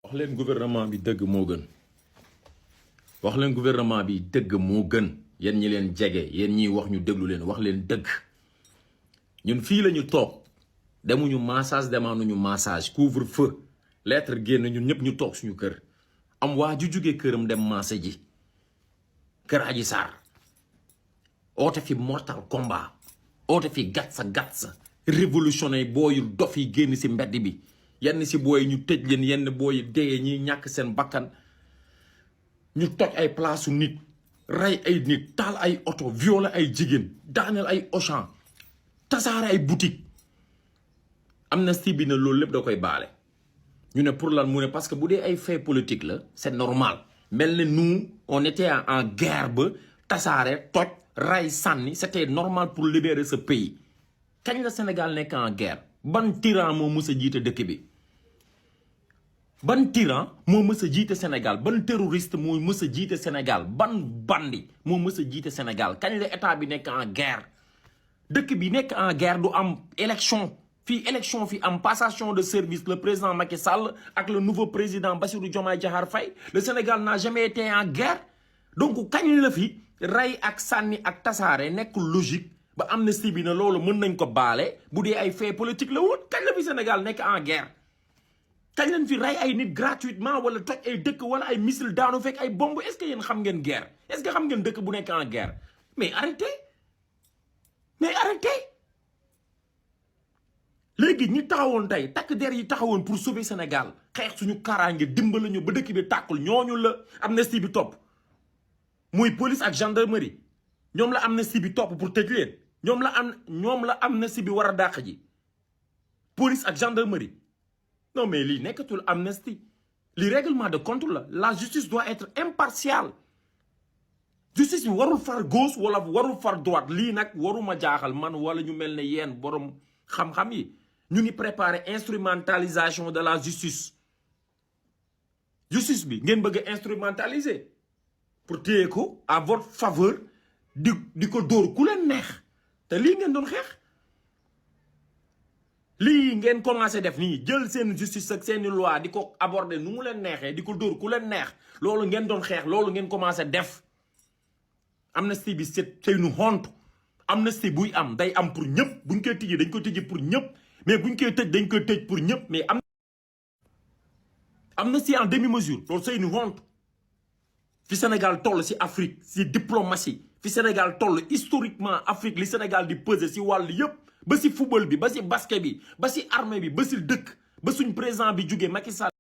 wax leen gouvernement bi dëgg moo gën wax leen gouvernement bi dëgg moo gën yéen ñi leen jege yéen ñiy wax ñu déglu leen wax leen dëgg ñun fii lañu toog demuñu massage demaanuñu massage couvre-feu lettre génn ñun ñëpp ñu toog suñu kër am waa ju jóge këram dem massé ji kër Adji Sarr oote fi mortal combat oote fi gatsa révolutionnaire booyu dof yi génn si mbedd bi yenn si booy ñu tëj leen yenn booy dee ñiy ñàkk seen bakkan ñu toj ay place nit rey ay nit taal ay oto violé ay jigéen daaneel ay Auchan tasaare ay boutique amnistie bi ne loolu lépp da koy baale ñu ne pour lan mu ne parce que bu dee ay fait politique la c'est normal mel ne nous on était en guerre ba tasaare toj rey sànni c'était normal pour libérer ce pays kañ la Sénégal nekk en guerre ban tyran moo mës a jiite dëkk bi ban tyran moo mës a jiite Sénégal ban terroriste moo mës a jiite Sénégal ban bandi moo mës a jiite Sénégal kañ la état bi nekk en guerre dëkk bi nekk en guerre du am élection fii élection fi am passation de service le président Macky Sall ak le nouveau président Bassirou Diomaye Diakhar Faye le Sénégal n'a jamais été en guerre donc kañ la fi rey ak sànni ak tasaare nekk logique ba amnistie bi ne loolu mën nañ ko baale bu dee ay fait politique la woon kañ la fi Sénégal nekk en guerre kañ lañ fi rey ay nit gratuitement wala toj ay dëkk wala ay missile daanu fekk ay bombe est-ce que yéen xam ngeen guerre est-ce que xam ngeen dëkk bu nekk en guerre mais arrêtez léegi ñi taxawoon tey takk der yi taxawoon pour sauver Sénégal xeex suñu kaaraange dimbali ñu ba dëkk bi tàkkul ñooñu la amnistie bi topp muy police ak gendarmerie ñoom la amnistie bi topp pour tëj leen ñoom la amnistie bi war a dàq ji police ak gendarmerie non mais lii nekkatul amnistie li règlement de compte la justice doit être impartiale justice bi warul far gauche wala warul far droite lii nag waruma jaaxal man wala ñu mel ne yéen borom xam-xam yi ñu ngi préparer instrumentalisation de la justice bi ngeen bëgg a instrumentaliser pour téye ko à votre faveur di ko dóor ku leen neex te lii ngeen doon xeex lii ngeen commencé def nii jël seen justice ak seeni loi di ko aborder nu mu leen neexee di ko dóor ku leen neex loolu ngeen doon xeex loolu ngeen commencé def amnistie bi c'est une honte amnistie buy am day am pour ñëpp buñ koy tijji dañ ko tijji pour ñëpp mais buñ koy tëj dañ koy tëj pour ñëpp mais amnistie en demi-mesure loolu c'est une honte fi Sénégal toll ci Afrique ci diplomatie fi Sénégal toll historiquement Afrique li Sénégal di peser ci wàll yëpp ba ci football bi ba ci basket bi ba ci armée bi ba ci dëkk ba suñ président bi jógee Macky Sall